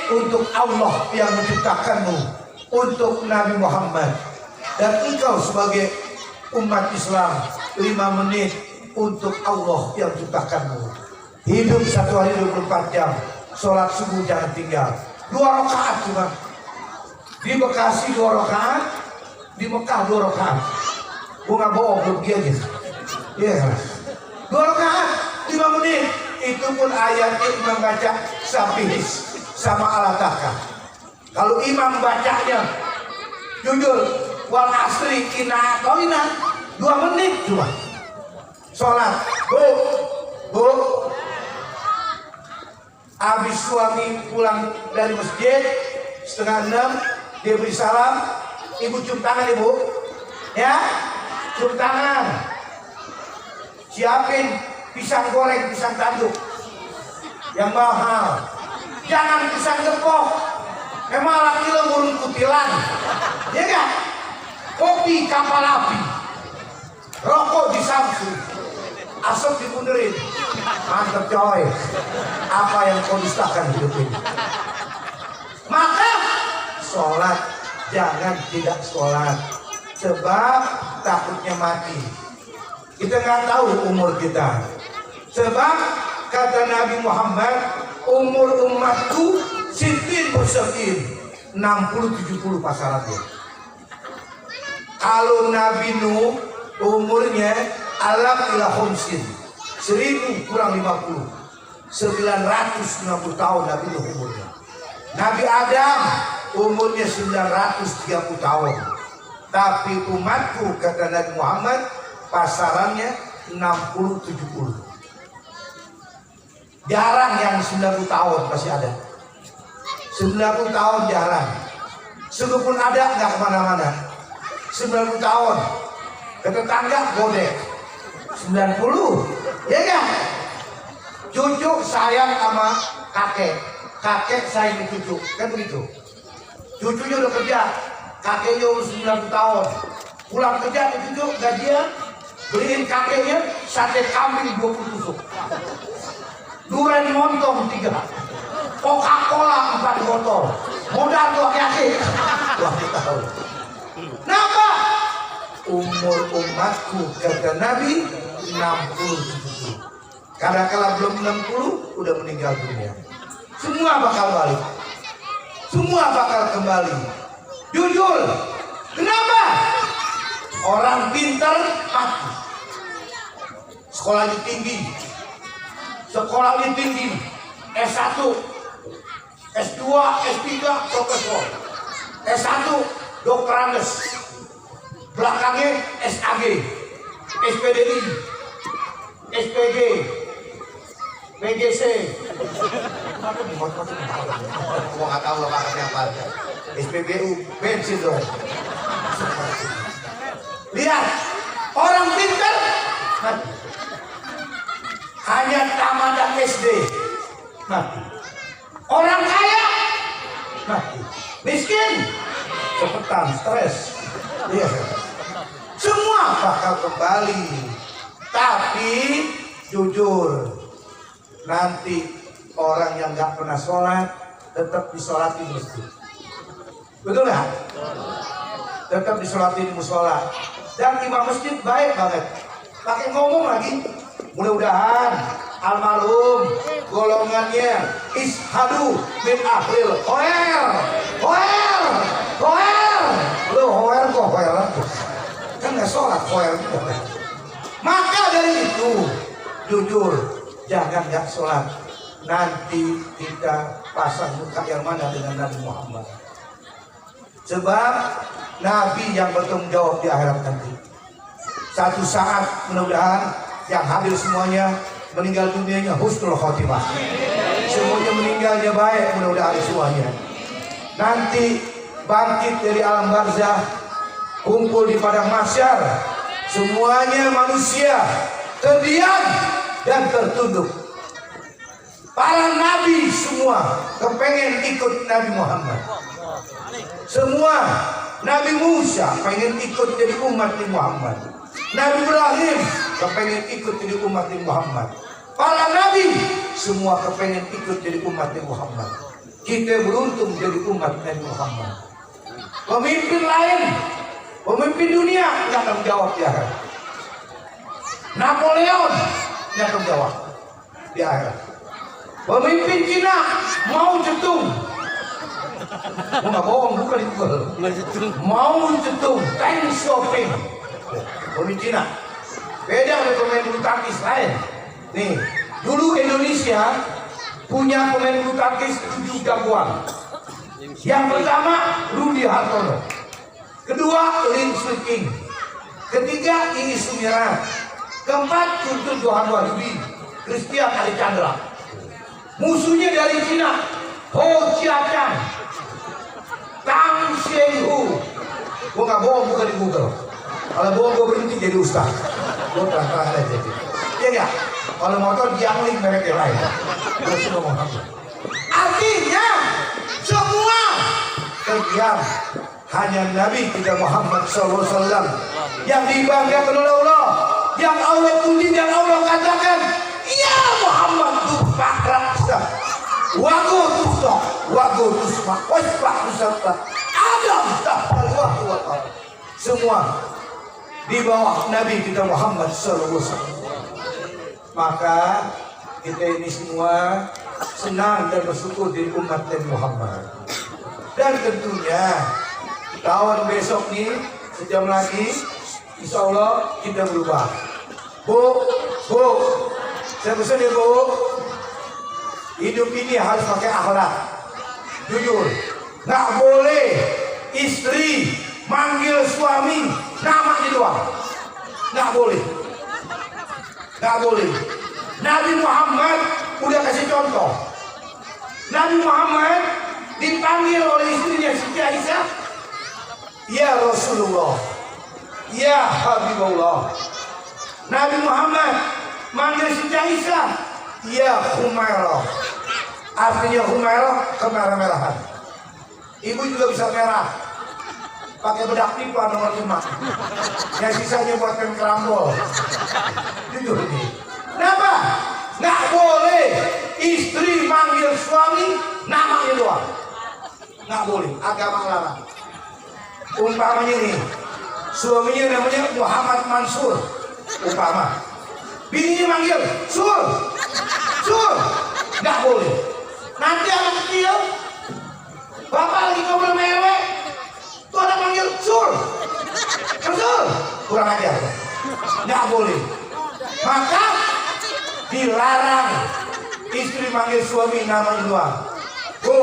untuk Allah yang menciptakanmu, untuk Nabi Muhammad. Dan engkau sebagai umat Islam 5 menit untuk Allah yang menciptakanmu. Hidup 1 hari 24 jam. Sholat subuh jangan tinggal. 2 rakaat cuma. Di Bekasi 2 rakaat, di Mekah 2 rakaat. Gue nggak bohong, belum aja. Iya, 2 rakaat, 5 menit. Itu pun ayatnya imam baca Sabihis sama Alataka. Kalau imam bacanya jujur, wal asri kina toina 2 menit cuma. Sholat, bu, habis suami pulang dari masjid 5:30, dia beri salam, ibu cium tangan ibu, ya, cium tangan, siapin pisang goreng, pisang tanduk yang mahal, jangan pisang gepok, emang laki lo burung kutilan, ya kan? Kopi kapal api, rokok di Samsung, asap dipunderin, mantep coy, apa yang kau dustakan hidup ini? Maka sholat jangan tidak sholat, sebab takutnya mati. Kita nggak tahu umur kita. Sebab kata Nabi Muhammad, umur umatku sitin bersetin 60-70 pasarannya. Kalau Nabi Nuh umurnya alam ila khumsin 1000 kurang 50, 950 tahun Nabi Nuh umurnya. Nabi Adam umurnya 930 tahun. Tapi umatku kata Nabi Muhammad pasarannya 60-70. Jarang yang 90 tahun masih ada. 90 tahun jarang. Sungguh ada nggak kemana-mana. 90 tahun ke tetangga godek 90, ya kan? Cucu sayang sama kakek, kakek sayang cucu, kan begitu. Cucunya udah kerja, kakeknya umur 90 tahun, pulang kerja ke cucu gajian, beliin kakeknya sate kambing 20 tusuk, durian montong 3, Coca-Cola 4 botol, modal tuh yakin. Wah, tahu. Kenapa? Umur umatku kata Nabi 60-70. Kadang-kala belum 60 udah meninggal dunia. Semua bakal balik. Semua bakal kembali. Jujur. Kenapa? Orang pintar mati. Sekolahnya tinggi. Sekolahnya tinggi. S1, S2, S3, profesor. S1, dokter Andes. Belakangnya SAG, SPDI, SPG, PGC. Gua nggak tahu belakangnya apa. SPBU, bensin dong. Lihat, orang pintar mati. Hanya tamat dan SD mati. Orang kaya mati. Miskin, cepetan, stres. Iya. Semua bakal kembali. Tapi jujur, nanti orang yang nggak pernah sholat tetap disolatin masjid. Betul nggak? Tetap disolatin di musola. Dan imam masjid baik banget. Pakai ngomong lagi. Mudah-mudahan almarhum golongannya ishadu min ahlil khoer. Khoer. Khoer. Lu khoer kok khoer lagi. Kan nggak sholat khoer gitu. Maka dari itu jujur jangan nggak sholat. Nanti kita pasang muka yang mana dengan Nabi Muhammad. Sebab Nabi yang bertanggung jawab di akhirat nanti. Satu saat mudah-mudahan yang hadir semuanya meninggal dunianya husnul khotimah. Semuanya meninggalnya baik mudah-mudahan semuanya. Nanti bangkit dari alam barzah, kumpul di padang mahsyar. Semuanya manusia terdiam dan tertunduk. Para nabi semua kepengen ikut Nabi Muhammad. Semua Nabi Musa pengen ikut jadi umat Muhammad. Nabi Ibrahim kepengen ikut jadi umat Muhammad. Para nabi semua kepengen ikut jadi umat Muhammad. Kita beruntung jadi umat Nabi Muhammad. Pemimpin lain, pemimpin dunia nggak akan jawab di akhirat. Napoleon nggak akan jawab di akhirat. Pemimpin Cina mau Zedong. Nggak bohong, bukan itu. Mau Zedong, Deng Xiaoping. Pemimpin Cina. Beda dengan pemain bulu tangkis lain. Nih, dulu Indonesia punya pemain bulu tangkis 7 jagoan. Yang pertama Rudi Hartono. Kedua Lin Suking. Ketiga Iis Sumirat. Keempat Tuntun Johan Wahyudi. Christian Alichandra. Musuhnya dari Cina, Ho Chiachang, Tang Xienghu. Gue nggak bohong, bukan di Google. Kalau bohong gue berhenti jadi ustaz. Gue terang-terang aja jadi. Iya nggak? Kalau motor Jiangling merek yang lain. Gue sudah ngomong. Artinya semua terdiam. Hanya Nabi kita Muhammad SAW yang dibanggakan oleh Allah, yang Allah puji dan Allah katakan, ya Muhammad tupak raksa, wago tusok, wago tusmak, waspak tusaka, Adam tahtal wahu wa. Semua di bawah Nabi kita Muhammad SAW. Maka kita ini semua senang dan bersyukur di umat Nabi Muhammad. Dan tentunya tahun besok nih sejam lagi, insya Allah kita berubah. Bu, saya pesan ya Bu, hidup ini harus pakai akhlak, jujur. Nggak boleh istri manggil suami namanya doang, nggak boleh, nggak boleh. Nabi Muhammad udah kasih contoh. Nabi Muhammad dipanggil oleh istrinya Siti Aisyah, ya Rasulullah, ya Habibullah. Nabi Muhammad manggil Siti Aisyah, ya Humairah. Artinya Humairah kemerah-merahan. Ibu juga bisa merah, pakai bedak pipa nomor 5. Yang sisanya buat pem kerambol. Jujur ini. Kenapa? Nggak boleh istri manggil suami namanya doang. Nggak boleh, agama larang. Umpamanya nih, suaminya namanya Muhammad Mansur, umpama. Bininya manggil Sul, nggak boleh. Nanti anak kecil, bapak lagi ngobrol mewek, tuh ada manggil Sul, kurang ajar, nggak boleh. Maka dilarang istri manggil suami nama doang. Bu,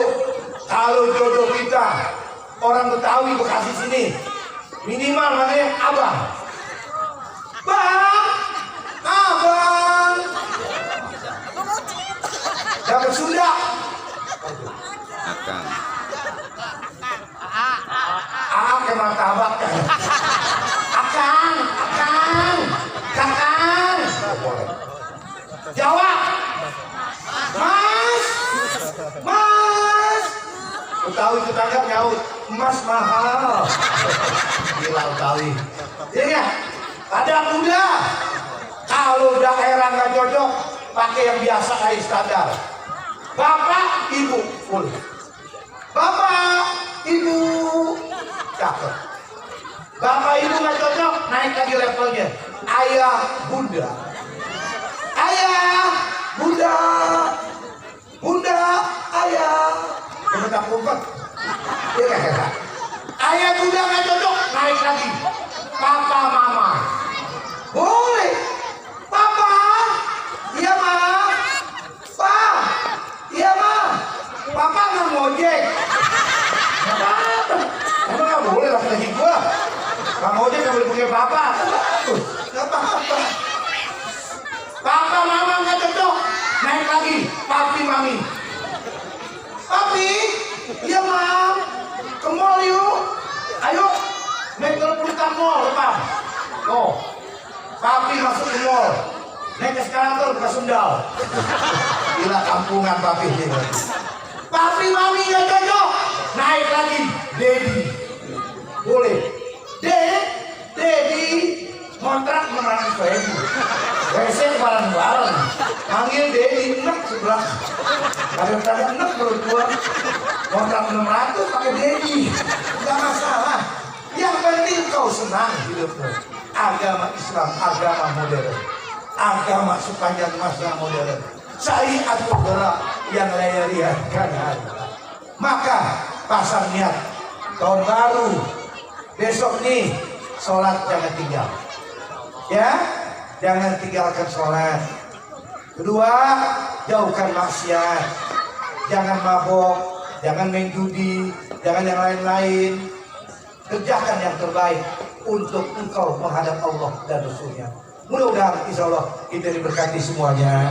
kalau jodoh kita orang Betawi Bekasi sini minimal namanya abang. Bang, abang. Dapat Sunda. Akang. Ke martabak. Akang. Kakang. Jawa. Mas. Betawi tetangga nyaut, emas mahal. Gila Betawi. Iya, ada muda. Kalau daerah nggak cocok, pakai yang biasa kayak standar. Bapak, ibu, boleh. Bapak, Ibu cakep. Bapak ibu nggak cocok, naik lagi levelnya. Ayah bunda. Ayah bunda. Bunda ayah. Kebetulan kumpet. Ya. Ayah bunda nggak cocok, naik lagi. Papa mama. Boleh. Papa. Iya ma. Pa. Iya ma. Papa nggak ngojek. Emang nggak boleh lah lagi gua. Bang ojek nggak boleh punya papa. Nggak apa-apa. Papa mama nggak cocok. Naik lagi. Papi mami. Papi. Iya mam. Ke mall yuk. Ayo. Metropolitan Mall Pak. Oh. Papi masuk ke mall. Naik eskalator ke Sundal. Gila kampungan papi ini. Papi mami nggak cocok. Naik lagi. Dedi. Boleh. Dedi kontrak 600.000. WC bareng-bareng. Panggil Dedi enak sebelah. Kadang-kadang enak menurut gua. Kontrak 600 pakai Dedi. Gak masalah. Yang penting kau senang hidupmu. Agama Islam, agama modern. Agama sepanjang masa modern. Syariat bergerak yang layarikan hari. Maka pasang niat tahun baru besok nih sholat jangan tinggal. Ya, jangan tinggalkan sholat. Kedua, jauhkan maksiat. Jangan mabok, jangan main judi, jangan yang lain-lain. Kerjakan yang terbaik untuk engkau menghadap Allah dan Rasulnya. Mudah-mudahan insya Allah kita diberkati semuanya.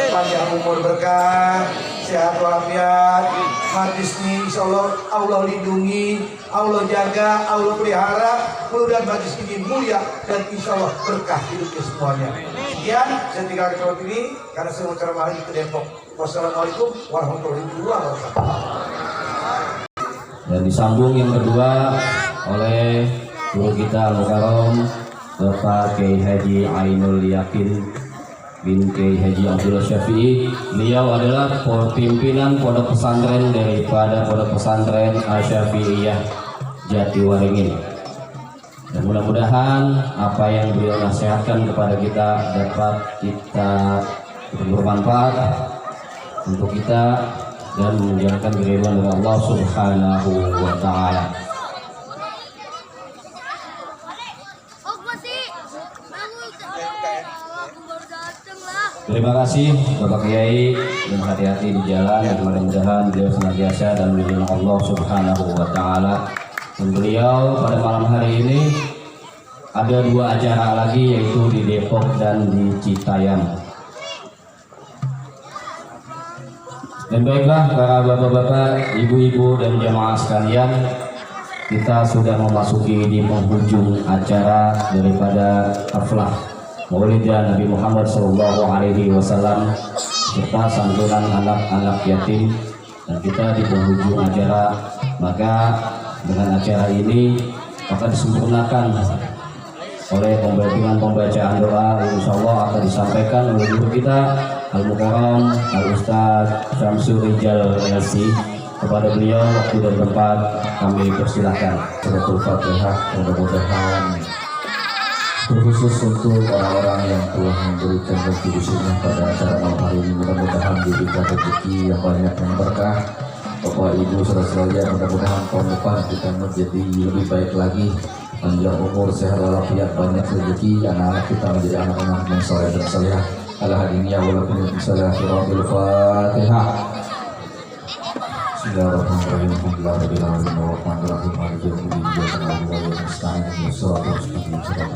Panjang umur berkah, sehat walafiat. Majlis ini insya Allah Allah lindungi, Allah jaga, Allah pelihara. Mudah-mudahan majlis ini mulia dan insya Allah berkah hidupnya semuanya. Sekian saya tinggal di tempat ini karena saya mau ceramah lagi ke Depok. Wassalamualaikum warahmatullahi wabarakatuh. Dan disambung yang kedua oleh guru kita Al-Mukarram Bapak Kiai Haji Ainul Yakin bin Kiai Haji Abdullah Syafi'i. Beliau adalah pimpinan pondok pesantren daripada pondok pesantren Asy-Syafi'iyah Jatiwaringin. Dan mudah-mudahan apa yang beliau nasihatkan kepada kita dapat kita bermanfaat untuk kita dan menjalankan keridhaan dari Allah Subhanahu wa taala. Terima kasih Bapak Kiai, dan hati-hati di jalan, dan mudah-mudahan beliau senantiasa dan melindungi Allah Subhanahu wa taala. Dan beliau pada malam hari ini ada dua acara lagi, yaitu di Depok dan di Citayam. Dan baiklah para bapak-bapak, ibu-ibu dan jamaah sekalian, kita sudah memasuki di penghujung acara daripada haflah Maulid Nabi Muhammad SAW serta santunan anak-anak yatim, dan kita di penghujung acara. Maka dengan acara ini akan disempurnakan oleh pembacaan doa, insya Allah akan disampaikan oleh guru kita Al-Mukarram Al-Ustaz Syamsul Rijal LC. Kepada beliau waktu dan tempat kami persilahkan. Suratul Fatihah. Mudah-mudahan terkhusus untuk orang-orang yang telah memberikan kontribusinya pada acara malam hari ini, mudah-mudahan diberikan rezeki yang banyak yang berkah. Bapak Ibu saudara-saudara, mudah-mudahan tahun depan kita menjadi lebih baik lagi, panjang umur, sehat walafiat, banyak rezeki, anak-anak kita menjadi anak-anak yang saleh dan salihah. Al-hadiniya walaupun Bismillahirrahmanirrahim. Fatihah. Bismillahirrahmanirrahim. Alhamdulillahirrahmanirrahim. Maliki yaumiddin. Iyyaka na'budu wa iyyaka nasta'in. Ihdinas siratal mustaqim.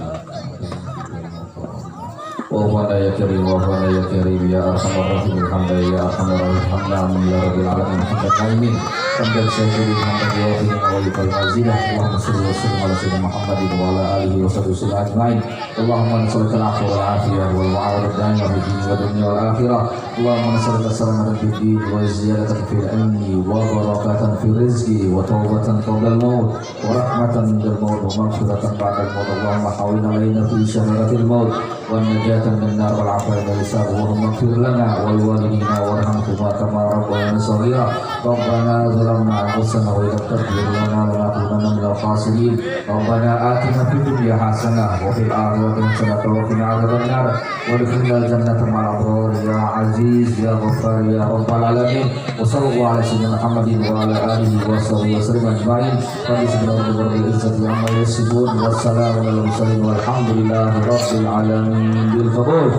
Wahwana ya karim, wahwana ya karim, ya arhamar rahim, alhamdulillah ya arhamar rahim, alhamdulillah ya rabbil alamin, hamdan qaimin, hamdan syakirin, hamdan yawafin, wa yukal mazidah. Allahumma salli wa sallim ala sayyidina Muhammadin wa ala alihi wa sahbihi ajma'in. Allahumma nas'aluka al-'afwa wal 'afiyah wal mu'awadata daima fid din wa dunya wal akhirah. Allahumma nas'aluka salamatan fid din wa ziyadatan fil ilmi wa barakatan fil rizqi wa tawbatan qabla al-maut wa rahmatan indal maut wa maghfiratan ba'da al-maut. Allahumma hawwin 'alaina fi syamaratil maut wa najat والنجاة من النار والعافية من الحساب اللهم اغفر لنا ولوالدينا وارحمهما كما ربيانا صغيرا ربنا ظلمنا أنفسنا وإن لم تغفر لنا لنكونن من الخاسرين ربنا آتنا في الدنيا حسنة وفي الآخرة حسنة وقنا عذاب النار وادخلنا الجنة مع الأبرار يا عزيز يا غفار يا رب العالمين وصلى الله على سيدنا محمد وعلى آله وصحبه وسلم أجمعين فبسم رب العزة عما يصفون والسلام على المرسلين والحمد لله رب العالمين بالقبول.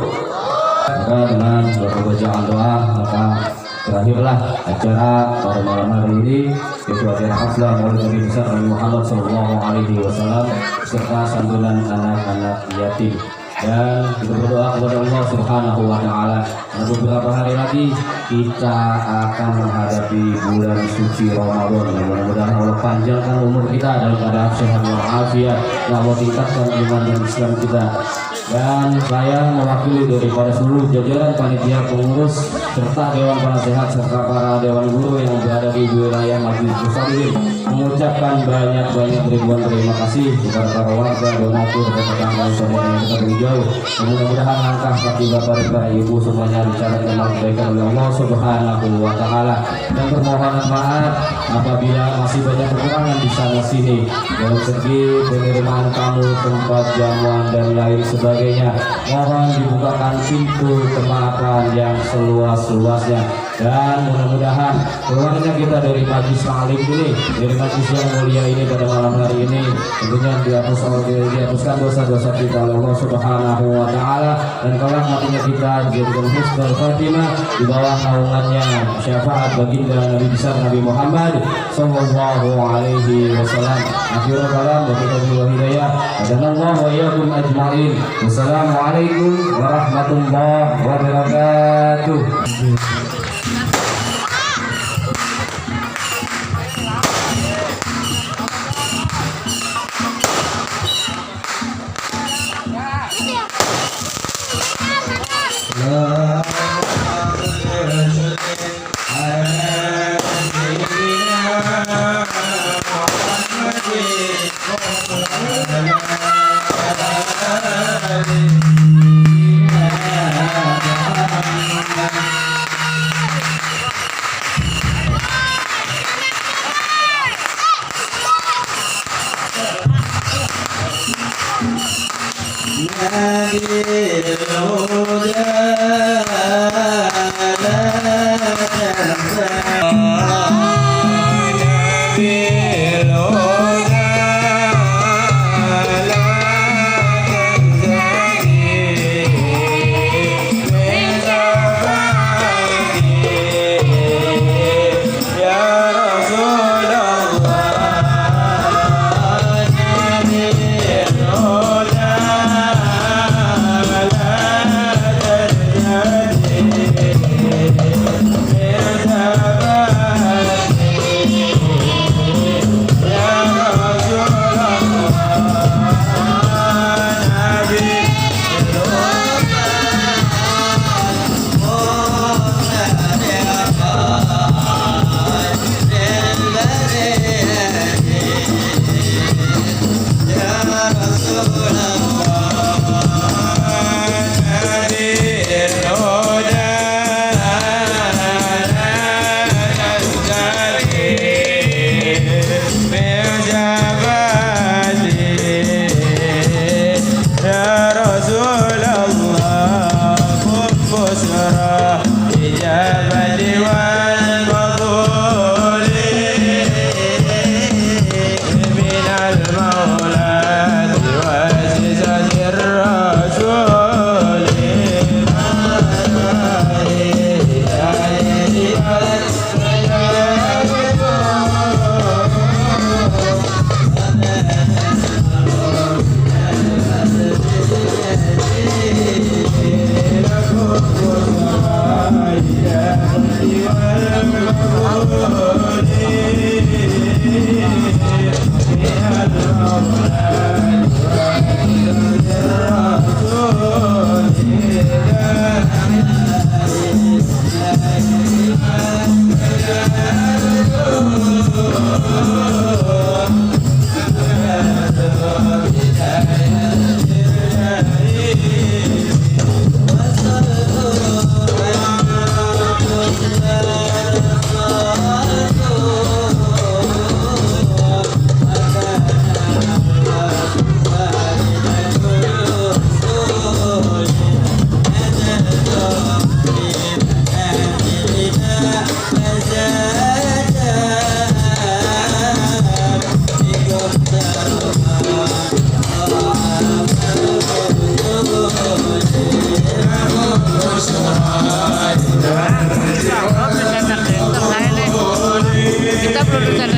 Maka dengan bacaan doa maka berakhirlah acara pada malam hari ini, yaitu acara haflah Maulid Nabi besar Nabi Muhammad SAW serta santunan anak-anak yatim. Dan kita berdoa kepada Allah Subhanahu wa Ta'ala. Beberapa hari lagi kita akan menghadapi bulan suci Ramadan. Mudah-mudahan Allah panjangkan umur kita dalam keadaan sehat walafiat, dan Allah tingkatkan iman dan Islam kita. Dan saya mewakili daripada seluruh jajaran panitia pengurus serta dewan penasehat serta para dewan guru yang berada di wilayah Majelis Muslimin mengucapkan banyak-banyak ribuan terima kasih kepada para warga, donatur, dan tetangga saudara yang kita jauh. Mudah-mudahan langkah kaki bapak dan ibu semuanya dicatatkan dengan kebaikan oleh Allah Subhanahu wa Ta'ala, dan permohonan maaf apabila masih banyak kekurangan di sana sini dalam segi penerimaan tamu, tempat jamuan dan lain sebagainya. Mohon dibukakan pintu kemaafan yang seluas-luasnya, dan mudah-mudahan keluarnya kita dari majlis taklim ini, dari majlis yang mulia ini pada malam hari ini, tentunya dihapuskan dosa-dosa kita oleh Allah Subhanahu wa Ta'ala, dan kelak matinya kita dijadikan husnul khatimah di bawah naungannya syafaat baginda Nabi besar Nabi Muhammad sallallahu alaihi wasallam. Akhirul kalam wa billahi hidayah. Adanallahu wa iyyakum ajmain. Wassalamualaikum warahmatullahi wabarakatuh. Yeah. Kita produser